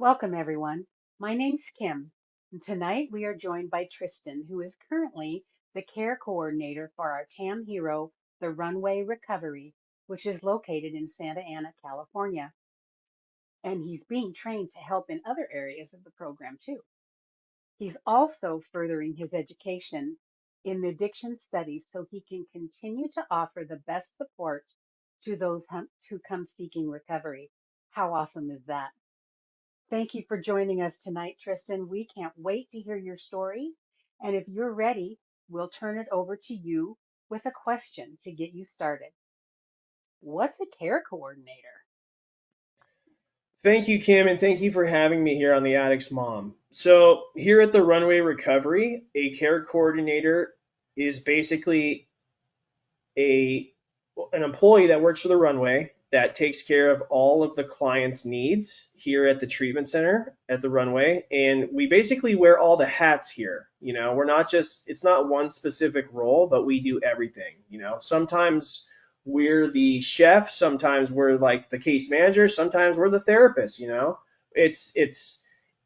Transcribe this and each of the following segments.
Welcome, everyone. My name's Kim, and tonight we are joined by Tristan, who is currently the care coordinator for our TAM hero, the Runway Recovery, which is located in Santa Ana, California. And he's being trained to help in other areas of the program, too. He's also furthering his education in the addiction studies so he can continue to offer the best support to those who come seeking recovery. How awesome is that? Thank you for joining us tonight, Tristan. We can't wait to hear your story. And if you're ready, we'll turn it over to you with a question to get you started. What's a care coordinator? Thank you, Kim, and thank you for having me here on the Addict's Mom. So, here at the Runway Recovery, a care coordinator is basically a an employee that works for the runway that takes care of all of the client's needs here at the treatment center at the runway. And we basically wear all the hats here. We're not just, it's not one specific role, but we do everything. Sometimes we're the chef, sometimes we're like the case manager, sometimes we're the therapist. It's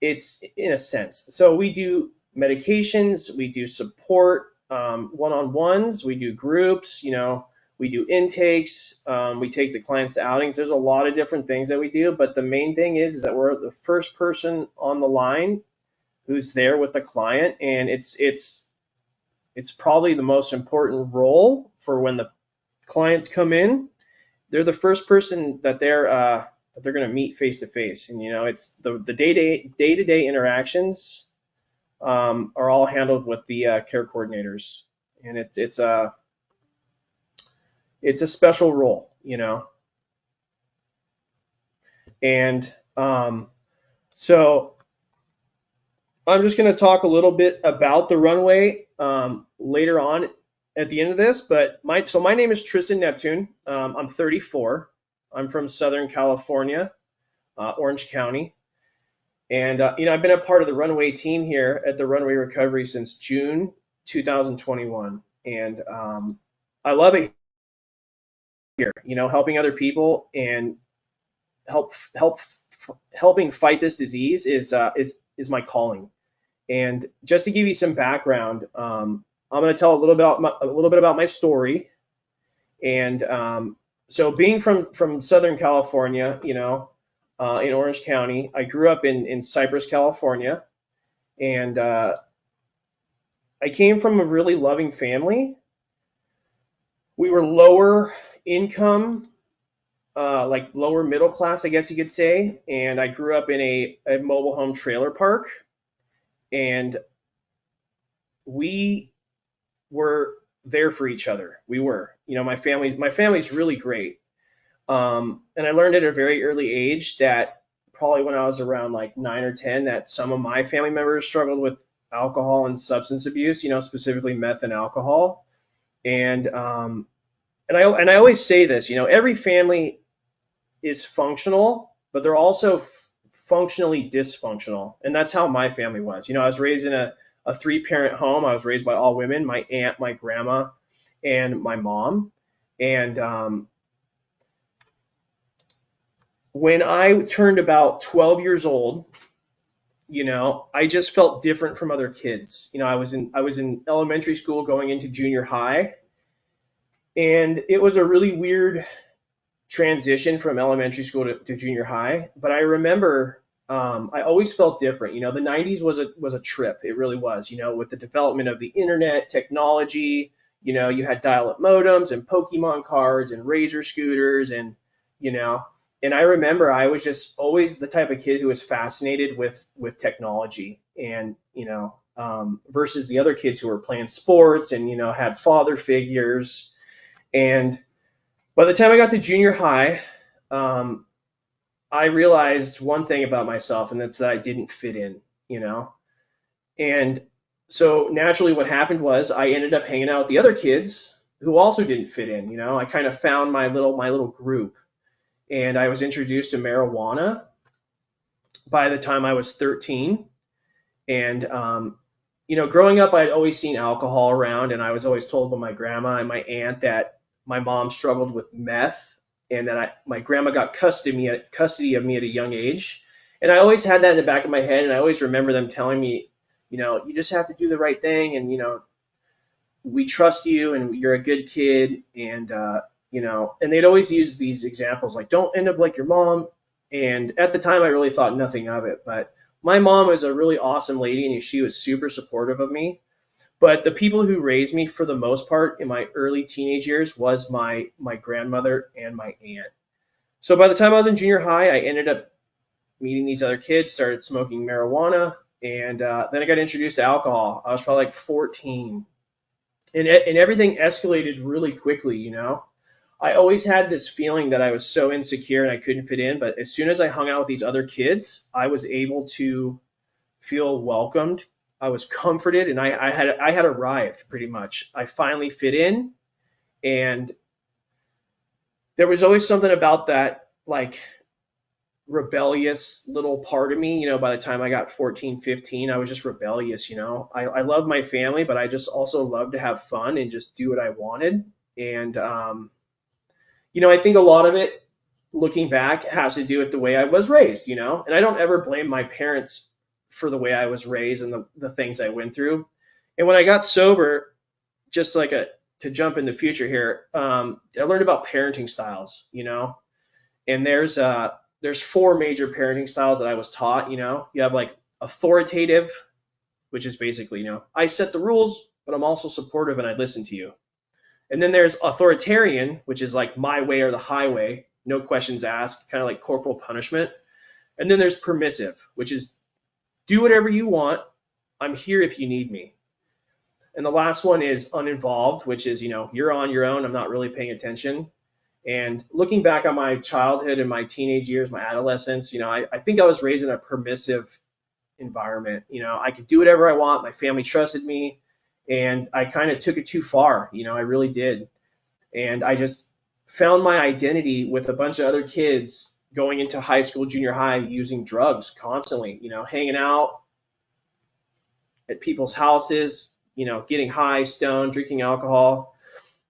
in a sense. So we do medications, we do support, one-on-ones, we do groups, we do intakes, we take the clients to outings. There's a lot of different things that we do, but the main thing is that we're the first person on the line who's there with the client, and it's probably the most important role for when the clients come in. They're the first person that they're going to meet face to face, and it's the day-to-day interactions are all handled with the care coordinators, and it's a special role. And so I'm just going to talk a little bit about the runway later on at the end of this. But my name is Tristan Neptune. I'm 34. I'm from Southern California, Orange County, and I've been a part of the runway team here at the Runway Recovery since June 2021, and I love it here. Helping other people and help helping fight this disease is my calling. And just to give you some background, I'm going to tell a little bit about my story. And so, being from Southern California, in Orange County, I grew up in Cypress, California, and I came from a really loving family. We were lower income, like lower middle class, I guess you could say. And I grew up in a mobile home trailer park, and we were there for each other. We were, my family's really great. And I learned at a very early age that probably when I was around like 9 or 10, that some of my family members struggled with alcohol and substance abuse, specifically meth and alcohol. And I always say this, every family is functional, but they're also functionally dysfunctional. And that's how my family was. I was raised in a three-parent home. I was raised by all women, my aunt, my grandma, and my mom. And when I turned about 12 years old, I just felt different from other kids. I was in elementary school going into junior high, and it was a really weird transition from elementary school to junior high. But I remember I always felt different. The 90s was a trip. It really was. With the development of the internet, technology. You had dial-up modems and Pokemon cards and Razor scooters, you know. And I remember I was just always the type of kid who was fascinated with technology, and versus the other kids who were playing sports and had father figures. And by the time I got to junior high, um, I realized one thing about myself, and that's that I didn't fit in, you know? And so naturally, what happened was I ended up hanging out with the other kids who also didn't fit in, I kind of found my little group, and I was introduced to marijuana by the time I was 13. And, growing up, I'd always seen alcohol around, and I was always told by my grandma and my aunt that my mom struggled with meth, and that my grandma got custody of me at a young age. And I always had that in the back of my head, and I always remember them telling me, you just have to do the right thing, and we trust you, and you're a good kid, and and they'd always use these examples like, don't end up like your mom. And at the time, I really thought nothing of it, but my mom was a really awesome lady, and she was super supportive of me. But the people who raised me for the most part in my early teenage years was my grandmother and my aunt. So by the time I was in junior high, I ended up meeting these other kids, started smoking marijuana, and then I got introduced to alcohol. I was probably like 14, and everything escalated really quickly. I always had this feeling that I was so insecure and I couldn't fit in, but as soon as I hung out with these other kids, I was able to feel welcomed. I was comforted, and I had arrived pretty much. I finally fit in, and there was always something about that, like, rebellious little part of me. By the time I got 14, 15, I was just rebellious. I love my family, but I just also love to have fun and just do what I wanted. And I think a lot of it, looking back, has to do with the way I was raised. And I don't ever blame my parents for the way I was raised and the things I went through. And when I got sober, just like to jump in the future here, I learned about parenting styles. And there's four major parenting styles that I was taught. You have like authoritative, which is basically, I set the rules, but I'm also supportive and I listen to you. And then there's authoritarian, which is like my way or the highway, no questions asked, kind of like corporal punishment. And then there's permissive, which is do whatever you want. I'm here if you need me. And the last one is uninvolved, which is, you're on your own. I'm not really paying attention. And looking back on my childhood and my teenage years, my adolescence, I think I was raised in a permissive environment. I could do whatever I want. My family trusted me, and I kind of took it too far. I really did. And I just found my identity with a bunch of other kids going into high school, junior high, using drugs constantly, hanging out at people's houses, getting high, stoned, drinking alcohol.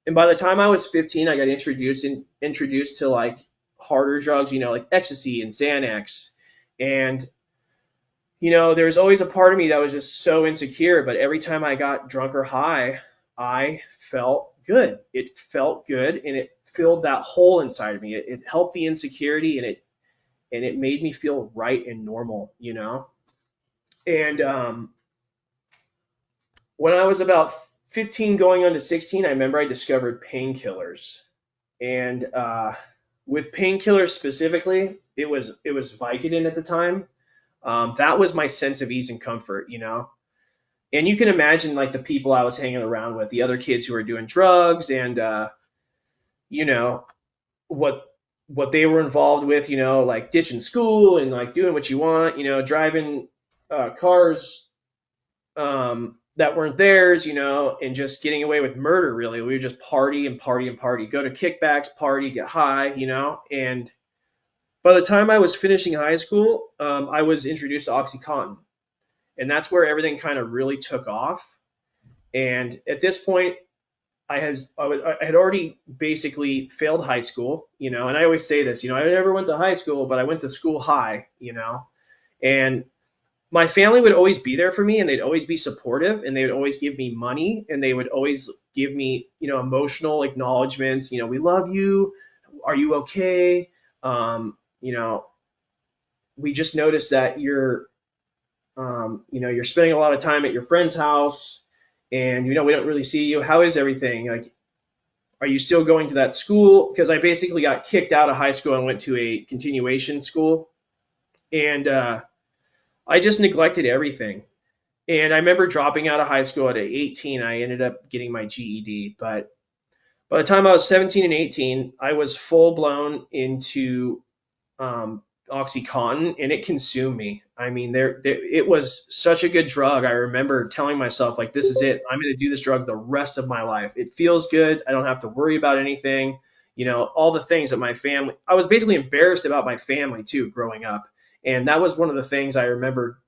And by the time I was 15, I got introduced to like harder drugs, like ecstasy and Xanax. And there was always a part of me that was just so insecure, but every time I got drunk or high, I felt good. It felt good, and it filled that hole inside of me. It helped the insecurity, and it made me feel right and normal. And when I was about 15 going on to 16, I remember I discovered painkillers. And with painkillers specifically, it was Vicodin at the time. That was my sense of ease and comfort. And you can imagine like the people I was hanging around with, the other kids who were doing drugs, and you know what what they were involved with, like ditching school and like doing what you want, driving cars that weren't theirs, and just getting away with murder. Really, we would just party and party and party, go to kickbacks, party, get high. And by the time I was finishing high school, I was introduced to OxyContin, and that's where everything kind of really took off. And at this point, I had already basically failed high school. And I always say this, I never went to high school, but I went to school high. And my family would always be there for me, and they'd always be supportive, and they would always give me money, and they would always give me, emotional acknowledgments. We love you. Are you okay? Um, you know, we just noticed that you're spending a lot of time at your friend's house, and we don't really see you. How is everything? Like, are you still going to that school? Because I basically got kicked out of high school and went to a continuation school, and I just neglected everything. And I remember dropping out of high school at 18. I ended up getting my GED, but by the time I was 17 and 18, I was full blown into um, OxyContin, and it consumed me. I mean, it was such a good drug. I remember telling myself, like, this is it. I'm going to do this drug the rest of my life. It feels good. I don't have to worry about anything. All the things that my family, I was basically embarrassed about my family too growing up. And that was one of the things I remember,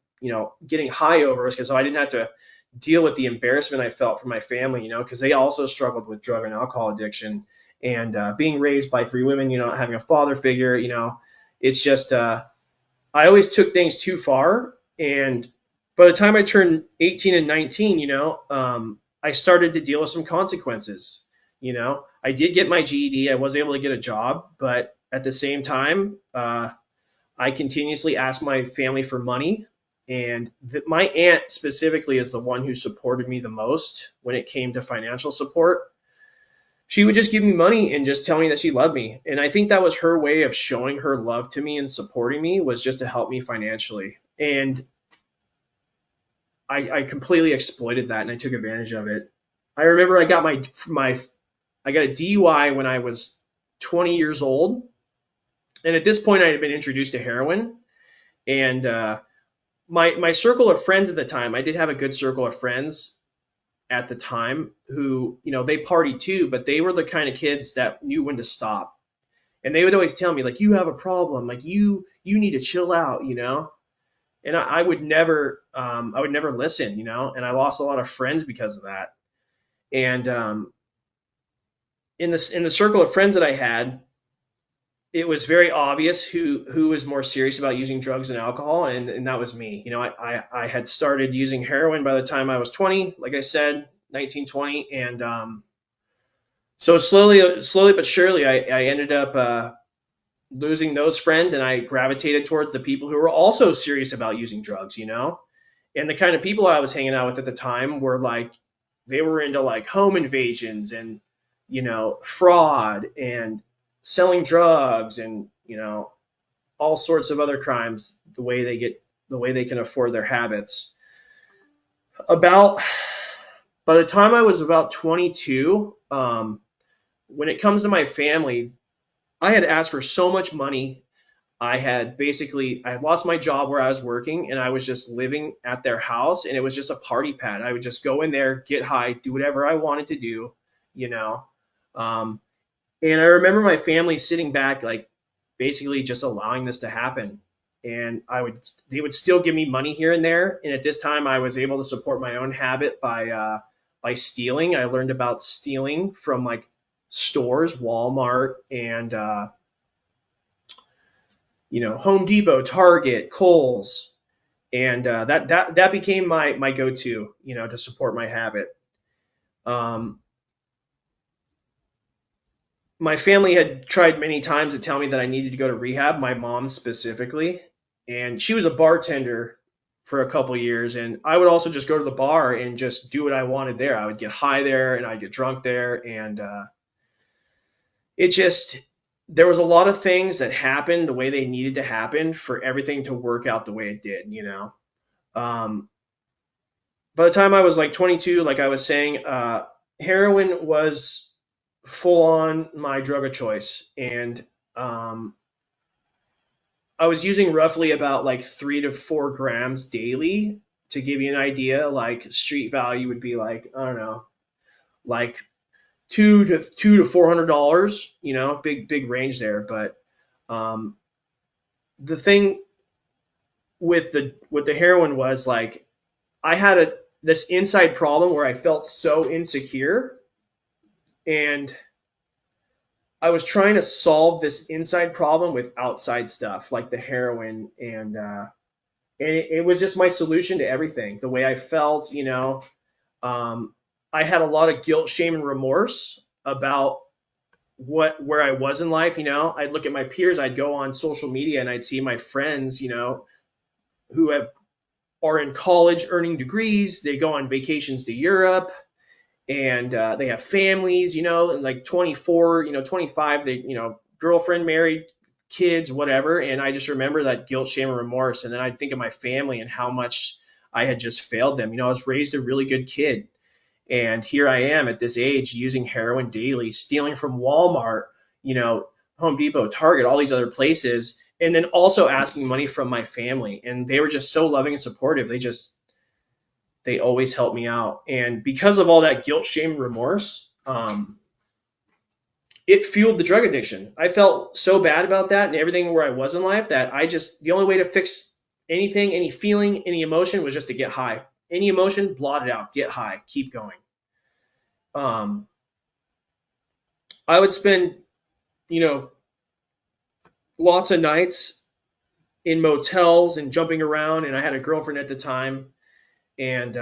getting high over, is because I didn't have to deal with the embarrassment I felt from my family, because they also struggled with drug and alcohol addiction. And being raised by three women, not having a father figure, it's just I always took things too far. And by the time I turned 18 and 19, I started to deal with some consequences. I did get my GED. I was able to get a job, but at the same time, I continuously asked my family for money. And my aunt specifically is the one who supported me the most when it came to financial support. She would just give me money and just tell me that she loved me. And I think that was her way of showing her love to me and supporting me, was just to help me financially. And I completely exploited that and I took advantage of it. I remember I got I got a DUI when I was 20 years old. And at this point, I had been introduced to heroin. And my circle of friends at the time, I did have a good circle of friends at the time who, they partied too, but they were the kind of kids that knew when to stop. And they would always tell me, like, you have a problem, like you need to chill out. And I would never listen. And I lost a lot of friends because of that. And in the circle of friends that I had, it was very obvious who was more serious about using drugs and alcohol, and that was me. I had started using heroin by the time I was 20, like I said, 19, 20. And so slowly but surely, I ended up losing those friends, and I gravitated towards the people who were also serious about using drugs. And the kind of people I was hanging out with at the time were like, they were into like home invasions and, fraud and selling drugs and, all sorts of other crimes, the way they can afford their habits. About By the time I was about 22, when it comes to my family, I had asked for so much money. I had lost my job where I was working, and I was just living at their house, and it was just a party pad. I would just go in there, get high, do whatever I wanted to do, you know. Um, and I remember my family sitting back, like basically just allowing this to happen. And they would still give me money here and there. And at this time, I was able to support my own habit by stealing. I learned about stealing from like stores, Walmart, and Home Depot, Target, Kohl's, and that became my go-to, to support my habit. Um, my family had tried many times to tell me that I needed to go to rehab. My mom specifically, and she was a bartender for a couple years, and I would also just go to the bar and just do what I wanted there. I would get high there, and I'd get drunk there, and it just there was a lot of things that happened the way they needed to happen for everything to work out the way it did. Um, by the time I was like 22, like I was saying, heroin was full on my drug of choice, and um, I was using roughly about like 3 to 4 grams daily. To give you an idea, like street value would be like, I don't know, like two to $400. Big range there. But um, the thing with the heroin was like I had this inside problem where I felt so insecure, and I was trying to solve this inside problem with outside stuff like the heroin, and it was just my solution to everything. The way I felt. Um, I had a lot of guilt, shame, and remorse about where I was in life. I'd look at my peers. I'd go on social media and I'd see my friends. Who are in college earning degrees. They go on vacations to Europe, and they have families, and like 24, 25, they, girlfriend, married, kids, whatever. And I just remember that guilt, shame, and remorse. And then I'd think of my family and how much I had just failed them. I was raised a really good kid. And here I am at this age using heroin daily, stealing from Walmart, you know, Home Depot, Target, all these other places, and then also asking money from my family. And they were just so loving and supportive. They always helped me out. And because of all that guilt, shame, and remorse, it fueled the drug addiction. I felt so bad about that and everything where I was in life that the only way to fix anything, any feeling, any emotion was just to get high. Any emotion, blot it out, get high, keep going. Um, I would spend, you know, lots of nights in motels and jumping around, and I had a girlfriend at the time, and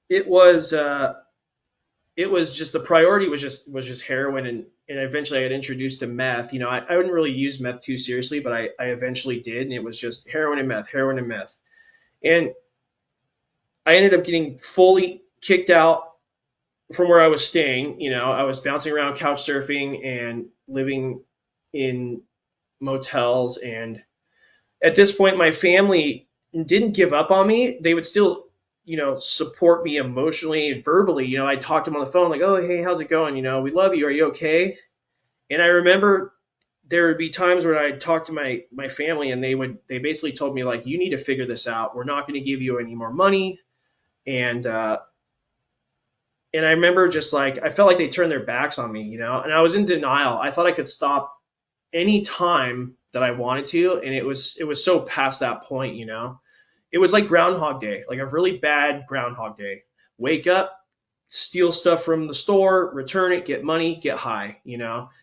it was uh, it was just the priority was just heroin, and eventually I got introduced to meth. I wouldn't really use meth too seriously, but I eventually did, and it was just heroin and meth, and I ended up getting fully kicked out from where I was staying. I was bouncing around couch surfing and living in motels, and at this point my family didn't give up on me. They would still support me emotionally and verbally. I'd talk to them on the phone like, oh, hey, how's it going? We love you, are you okay? And I remember there would be times where I'd talk to my family, and they basically told me like, you need to figure this out, we're not going to give you any more money. And uh and I remember just like I felt like they turned their backs on me, and I was in denial. I thought I could stop any time that I wanted to, and it was so past that point. It was like Groundhog Day, like a really bad Groundhog Day. Wake up, steal stuff from the store, return it, get money, get high.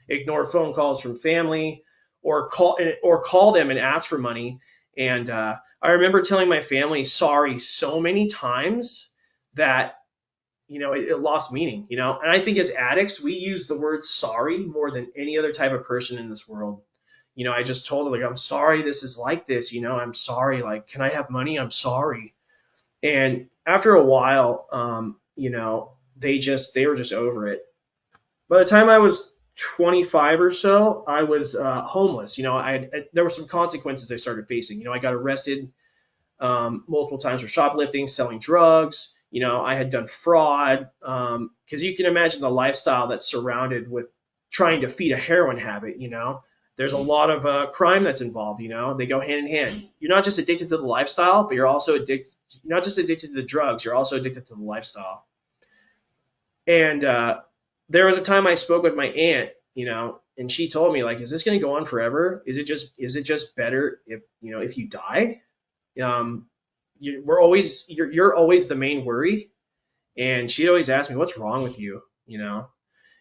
Ignore phone calls from family, or call them and ask for money. And I remember telling my family sorry so many times that it lost meaning. And I think as addicts, we use the word sorry more than any other type of person in this world. I just told them like, I'm sorry this is like this. I'm sorry. Like, can I have money? I'm sorry. And after a while, they were just over it. By the time I was 25 or so, I was homeless. There were some consequences I started facing. I got arrested multiple times for shoplifting, selling drugs. I had done fraud, because you can imagine the lifestyle that's surrounded with trying to feed a heroin habit. There's a lot of crime that's involved. They go hand in hand. You're not just addicted to the lifestyle, but you're also addicted. You're not just addicted to the drugs. You're also addicted to the lifestyle. And there was a time I spoke with my aunt, and she told me like, "Is this going to go on forever? Is it just better if you die?" um, you're always the main worry. And she'd always ask me, what's wrong with you?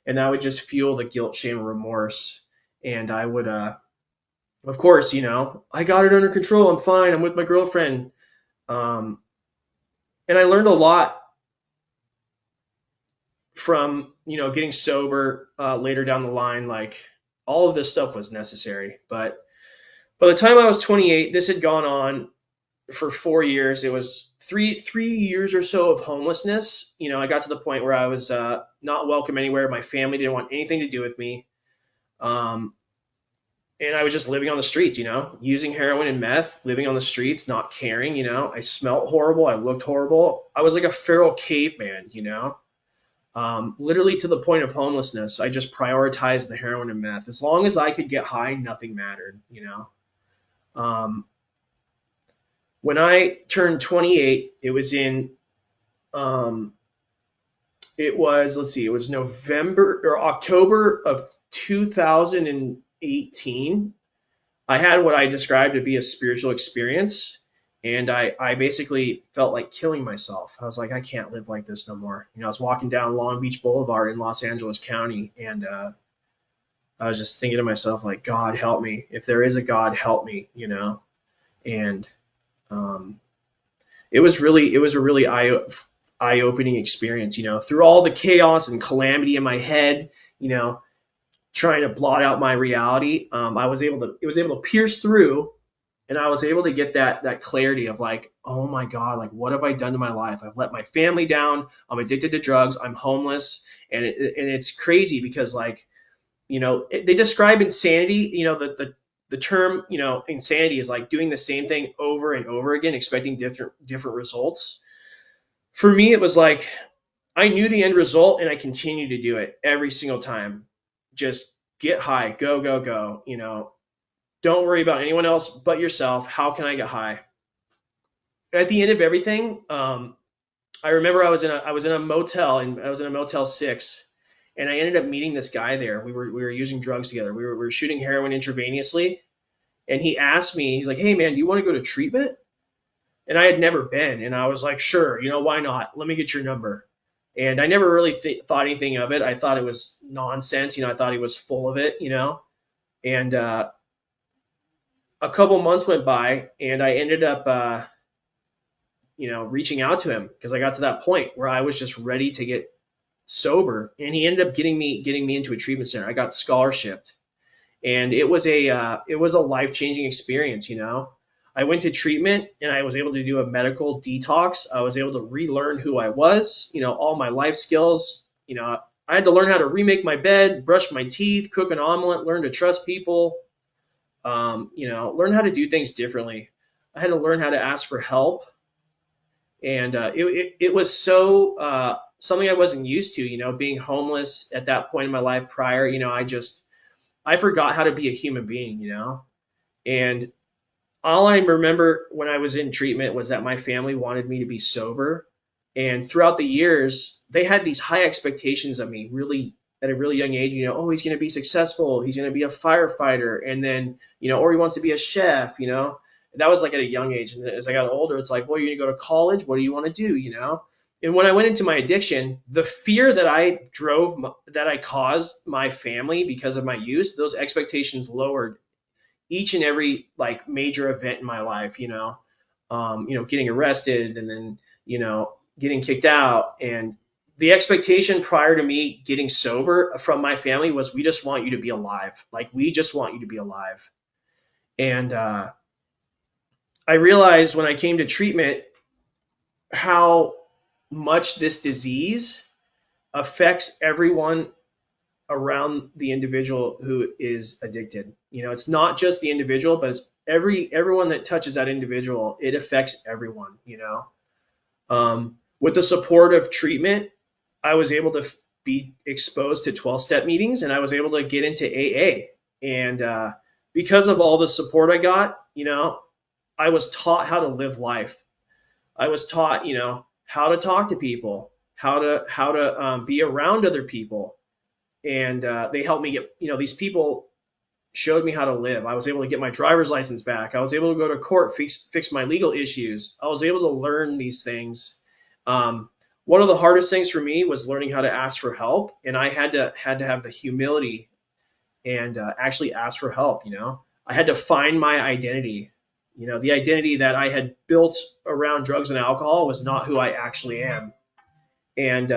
And I would just feel the guilt, shame, and remorse. And I would, of course, I got it under control. I'm fine. I'm with my girlfriend. Um, and I learned a lot from, getting sober later down the line. Like, all of this stuff was necessary. But by the time I was 28, this had gone on for 4 years. It was three years or so of homelessness. I got to the point where I was not welcome anywhere. My family didn't want anything to do with me, um, and I was just living on the streets. Using heroin and meth, living on the streets, not caring. I smelled horrible. I looked horrible. I was like a feral caveman. Literally to the point of homelessness. I just prioritized the heroin and meth. As long as I could get high, nothing mattered. Um, when I turned 28, um, let's see, it was November or October of 2018. I had what I described to be a spiritual experience. And I basically felt like killing myself. I was like, I can't live like this no more. I was walking down Long Beach Boulevard in Los Angeles County, and I was just thinking to myself, like, God help me. If there is a God, help me. And um, it was a really eye opening experience. Through all the chaos and calamity in my head, you know, trying to blot out my reality. It was able to pierce through, and I was able to get that clarity of like, oh my God, like what have I done to my life? I've let my family down. I'm addicted to drugs. I'm homeless, and it's crazy because like, they describe insanity. The term, insanity is like doing the same thing over and over again, expecting different results. For me, it was like I knew the end result, and I continued to do it every single time. Just get high, go, go, go. Don't worry about anyone else but yourself. How can I get high? At the end of everything, I remember I was in a motel, and I was in a Motel 6, and I ended up meeting this guy there. We were using drugs together. We were shooting heroin intravenously, and he asked me, he's like, "Hey man, do you want to go to treatment?" And I had never been, and I was like, "Sure, why not? Let me get your number." And I never really thought anything of it. I thought it was nonsense. I thought he was full of it. And a couple months went by, and I ended up, reaching out to him because I got to that point where I was just ready to get sober, and he ended up getting me into a treatment center. I got scholarshiped, and it was a life changing experience. I went to treatment, and I was able to do a medical detox. I was able to relearn who I was, all my life skills. I had to learn how to remake my bed, brush my teeth, cook an omelet, learn to trust people, learn how to do things differently. I had to learn how to ask for help, and it was so something I wasn't used to. Being homeless at that point in my life prior, I forgot how to be a human being. And all I remember when I was in treatment was that my family wanted me to be sober. And throughout the years, they had these high expectations of me, really at a really young age. Oh, he's going to be successful. He's going to be a firefighter. And then, or he wants to be a chef. That was like at a young age. And as I got older, it's like, well, you're going to go to college. What do you want to do? And when I went into my addiction, the fear that that I caused my family because of my use, those expectations lowered each and every like major event in my life, getting arrested and then, getting kicked out. And the expectation prior to me getting sober from my family was, we just want you to be alive. Like, we just want you to be alive. And I realized when I came to treatment how much this disease affects everyone around the individual who is addicted. It's not just the individual, but it's everyone that touches that individual. It affects everyone. With the support of treatment, I was able to be exposed to 12-step meetings, and I was able to get into AA. And because of all the support I got, I was taught how to live life. I was taught, how to talk to people, how to be around other people, and they helped me get, these people showed me how to live. I was able to get my driver's license back. I was able to go to court, fix my legal issues. I was able to learn these things. One of the hardest things for me was learning how to ask for help, and I had to have the humility and actually ask for help. I had to find my identity. The identity that I had built around drugs and alcohol was not who I actually am. And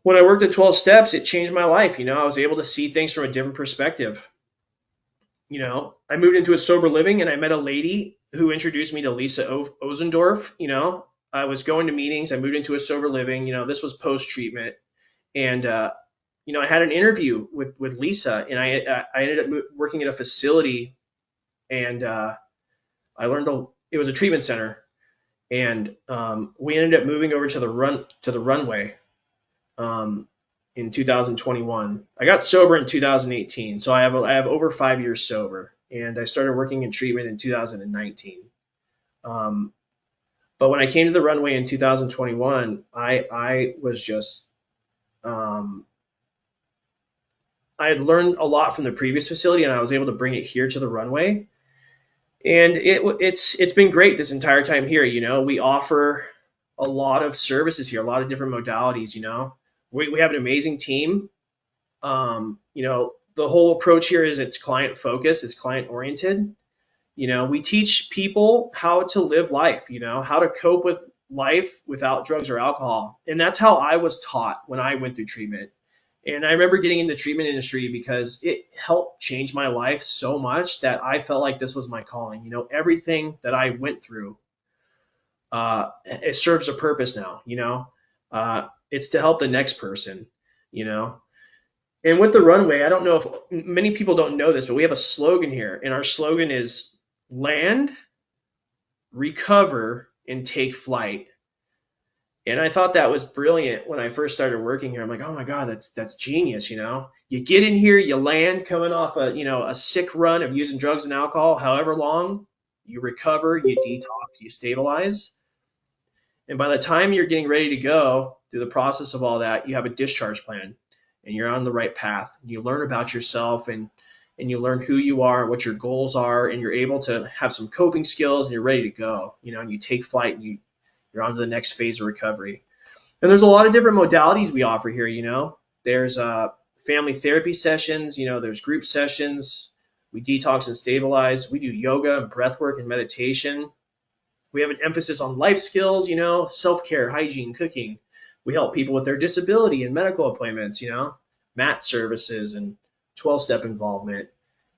when I worked at 12 Steps, it changed my life. I was able to see things from a different perspective. I moved into a sober living, and I met a lady who introduced me to Lisa Ozendorf. I was going to meetings. I moved into a sober living. This was post treatment. And, I had an interview with Lisa, and I ended up working at a facility, and I learned it was a treatment center. And we ended up moving over to the runway um, in 2021. I got sober in 2018, so I have over 5 years sober, and I started working in treatment in 2019. Um, but when I came to the runway in 2021, I was just I had learned a lot from the previous facility, and I was able to bring it here to the runway, and it's been great this entire time here. We offer a lot of services here, a lot of different modalities. We have an amazing team. The whole approach here is it's client focused, it's client oriented. We teach people how to live life, how to cope with life without drugs or alcohol. And that's how I was taught when I went through treatment. And I remember getting in the treatment industry because it helped change my life so much that I felt like this was my calling. Everything that I went through, it serves a purpose now. It's to help the next person. You know, and with the runway, I don't know if many people don't know this, but we have a slogan here, and our slogan is land, recover, and take flight. And I thought that was brilliant when I first started working here. I'm like, oh my God, that's genius. You get in here, you land coming off a sick run of using drugs and alcohol, however long, you recover, you detox, you stabilize. And by the time you're getting ready to go through the process of all that, you have a discharge plan, and you're on the right path. You learn about yourself, and you learn who you are, what your goals are, and you're able to have some coping skills, and you're ready to go. And you take flight, and you're on to the next phase of recovery. And there's a lot of different modalities we offer here. There's family therapy sessions. There's group sessions. We detox and stabilize. We do yoga and breath work and meditation. We have an emphasis on life skills, self-care, hygiene, cooking. We help people with their disability and medical appointments, mat services and 12-step involvement.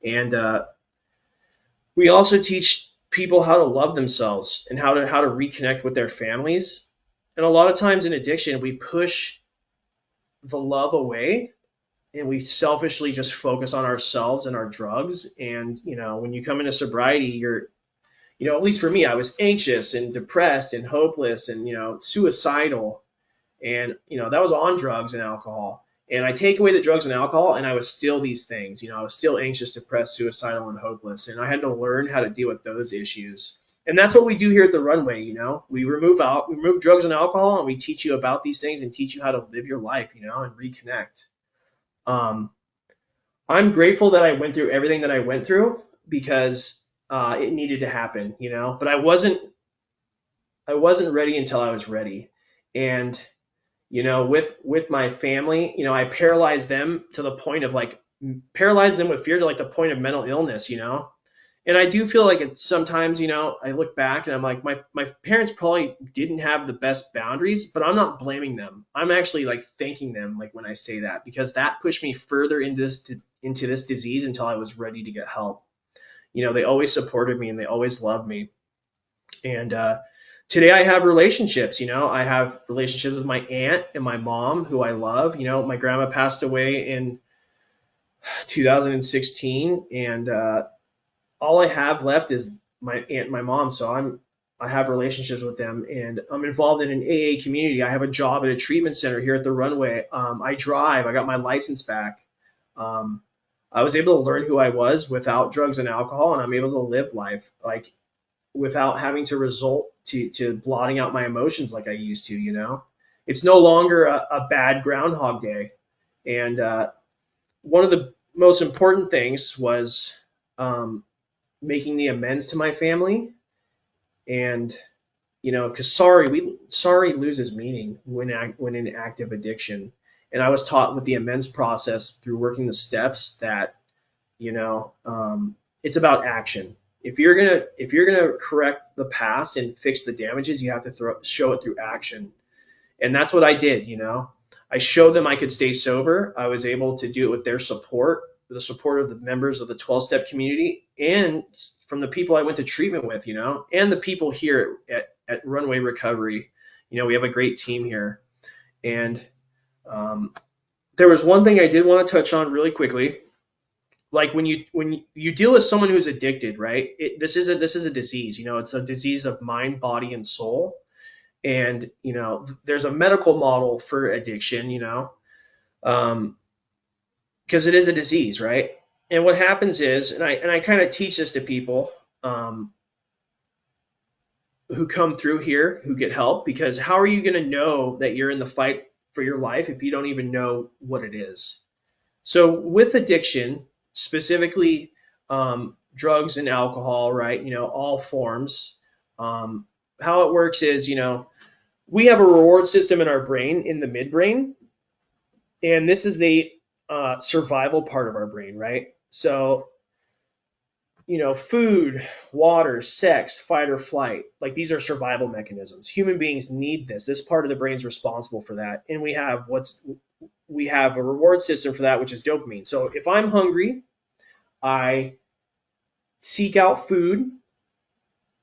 And we also teach people how to love themselves and how to reconnect with their families. And a lot of times in addiction, we push the love away and we selfishly just focus on ourselves and our drugs. And when you come into sobriety, at least for me, I was anxious and depressed and hopeless and suicidal, and that was on drugs and alcohol. And I take away the drugs and alcohol, and I was still these things. I was still anxious, depressed, suicidal, and hopeless, and I had to learn how to deal with those issues. And that's what we do here at the Runway. We remove drugs and alcohol, and we teach you about these things and teach you how to live your life, and reconnect. Um, I'm grateful that I went through everything that I went through because it needed to happen, But I wasn't ready until I was ready, and with my family, I paralyzed them to the point of like paralyzed them with fear to like the point of mental illness. And I do feel like it's sometimes, I look back and I'm like, my parents probably didn't have the best boundaries, but I'm not blaming them. I'm actually like thanking them, like when I say that, because that pushed me further into this disease until I was ready to get help. They always supported me and they always loved me. And today I have relationships. I have relationships with my aunt and my mom, who I love. My grandma passed away in 2016, and all I have left is my aunt and my mom. So I have relationships with them, and I'm involved in an AA community. I have a job at a treatment center here at the Runway. I drive. I got my license back. Um, I was able to learn who I was without drugs and alcohol, and I'm able to live life like without having to resort to blotting out my emotions like I used to. It's no longer a bad Groundhog Day. And one of the most important things was um, making the amends to my family. And, because sorry loses meaning when in active addiction. And I was taught with the amends process through working the steps that it's about action. If you're gonna correct the past and fix the damages, you have to show it through action. And that's what I did. I showed them I could stay sober. I was able to do it with their support, the support of the members of the 12-step community, and from the people I went to treatment with, and the people here at Runway Recovery. We have a great team here. And there was one thing I did want to touch on really quickly. Like when you deal with someone who's addicted, right? This is a disease. It's a disease of mind, body, and soul. And there's a medical model for addiction. Um, because it is a disease, right? And what happens is, and I kind of teach this to people um, who come through here who get help, because how are you going to know that you're in the fight for your life if you don't even know what it is? So with addiction, specifically drugs and alcohol, right? All forms. Um, how it works is, we have a reward system in our brain, in the midbrain, and this is the survival part of our brain, right? So, food, water, sex, fight or flight, like these are survival mechanisms. Human beings need this. This part of the brain is responsible for that, and we have a reward system for that, which is dopamine. So if I'm hungry, I seek out food.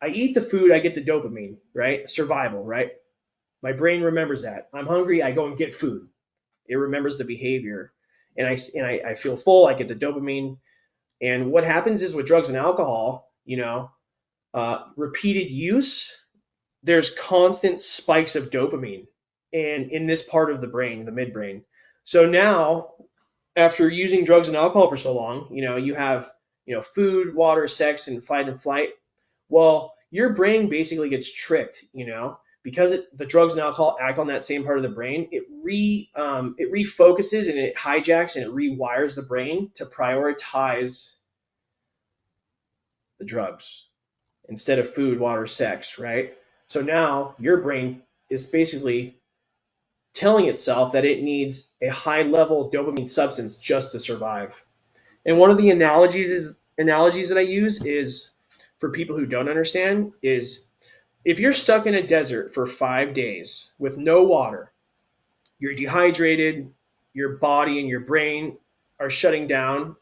I eat the food, I get the dopamine, right? Survival, right? My brain remembers that. I'm hungry, I go and get food. It remembers the behavior. And I feel full, I get the dopamine. And what happens is with drugs and alcohol, repeated use, there's constant spikes of dopamine and in this part of the brain, the midbrain. So now after using drugs and alcohol for so long, you have, food, water, sex, and fight and flight. Well, your brain basically gets tricked, because the drugs and alcohol act on that same part of the brain. It refocuses and it hijacks and it rewires the brain to prioritize the drugs instead of food, water, sex, right? So now your brain is basically telling itself that it needs a high level dopamine substance just to survive. And one of the analogies analogies that I use is for people who don't understand is if you're stuck in a desert for 5 days with no water, you're dehydrated, your body and your brain are shutting down.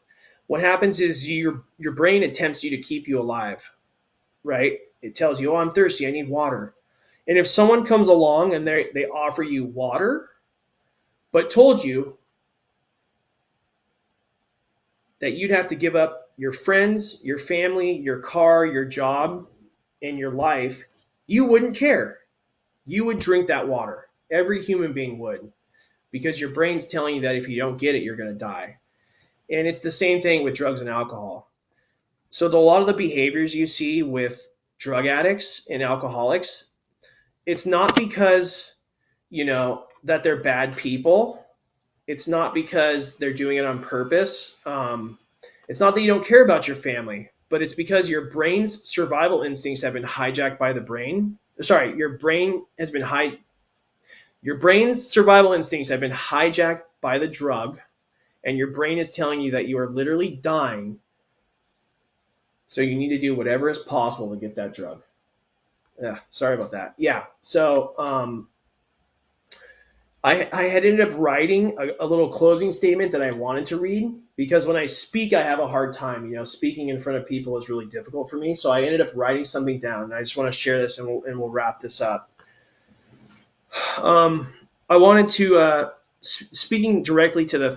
What happens is your brain attempts to keep you alive, right? It tells you, "Oh, I'm thirsty, I need water." And if someone comes along and they offer you water, but told you that you'd have to give up your friends, your family, your car, your job, and your life, you wouldn't care. You would drink that water. Every human being would, because your brain's telling you that if you don't get it, you're going to die. And it's the same thing with drugs and alcohol. So a lot of the behaviors you see with drug addicts and alcoholics, it's not because, that they're bad people. It's not because they're doing it on purpose. It's not that you don't care about your family, but it's because your brain's survival instincts have been hijacked by the brain. Sorry, your brain's survival instincts have been hijacked by the drug, and your brain is telling you that you are literally dying, so you need to do whatever is possible to get that drug. Yeah, sorry about that. Yeah, so I had ended up writing a little closing statement that I wanted to read because when I speak, I have a hard time. Speaking in front of people is really difficult for me. So I ended up writing something down, and I just want to share this, and we'll wrap this up. Um, I wanted to, speaking directly to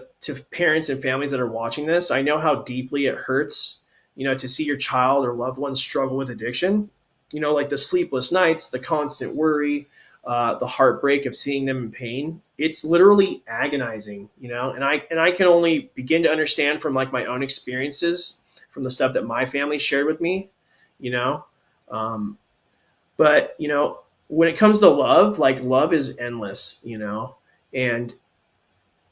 parents and families that are watching this. I know how deeply it hurts, to see your child or loved one struggle with addiction. Like the sleepless nights, the constant worry, the heartbreak of seeing them in pain. It's literally agonizing, and I can only begin to understand from like my own experiences, from the stuff that my family shared with me, you know. Um, but when it comes to love, like love is endless, and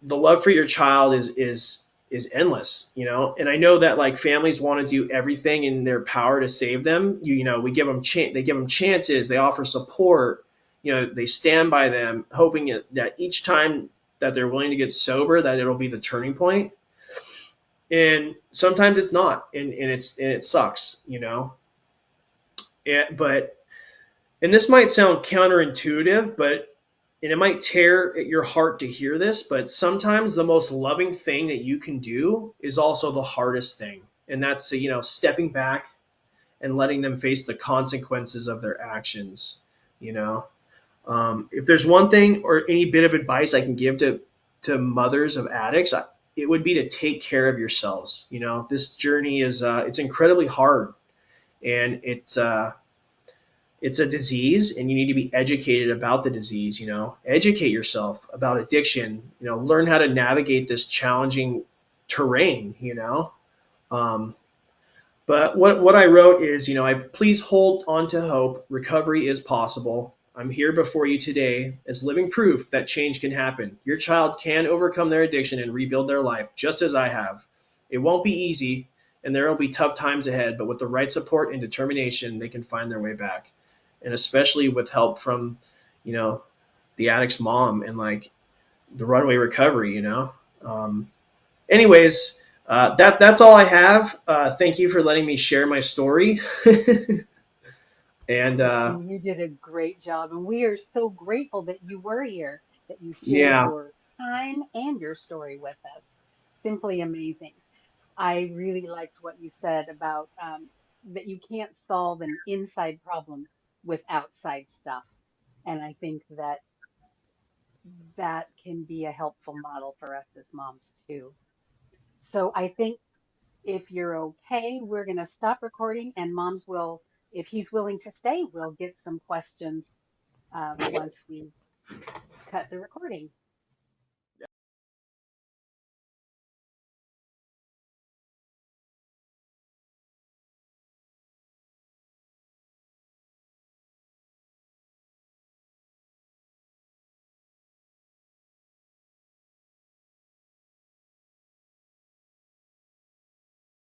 the love for your child is endless, and I know that like families want to do everything in their power to save them. We give them they give them chances, they offer support, they stand by them, hoping that each time that they're willing to get sober, that it'll be the turning point. And sometimes it's not, and it sucks, but and this might sound counterintuitive, and it might tear at your heart to hear this, but sometimes the most loving thing that you can do is also the hardest thing. And that's, stepping back and letting them face the consequences of their actions. You know, if there's one thing or any bit of advice I can give to mothers of addicts, it would be to take care of yourselves. This journey is, it's incredibly hard, and it's a disease, and you need to be educated about the disease. Educate yourself about addiction, learn how to navigate this challenging terrain. um, but what I wrote is, I please hold on to hope. Recovery is possible. I'm here before you today as living proof that change can happen. Your child can overcome their addiction and rebuild their life just as I have. It won't be easy, and there will be tough times ahead, but with the right support and determination, they can find their way back. And especially with help from, you know, the addict's mom and like the Runway Recovery. Um, Anyways, that's all I have. Thank you for letting me share my story. And Tristan, you did a great job, and we are so grateful that you were here, that you shared yeah, your time and your story with us. Simply amazing. I really liked what you said about that you can't solve an inside problem with outside stuff. And I think that that can be a helpful model for us as moms too. So I think if you're okay, we're going to stop recording, and moms will, if he's willing to stay, we'll get some questions once we cut the recording.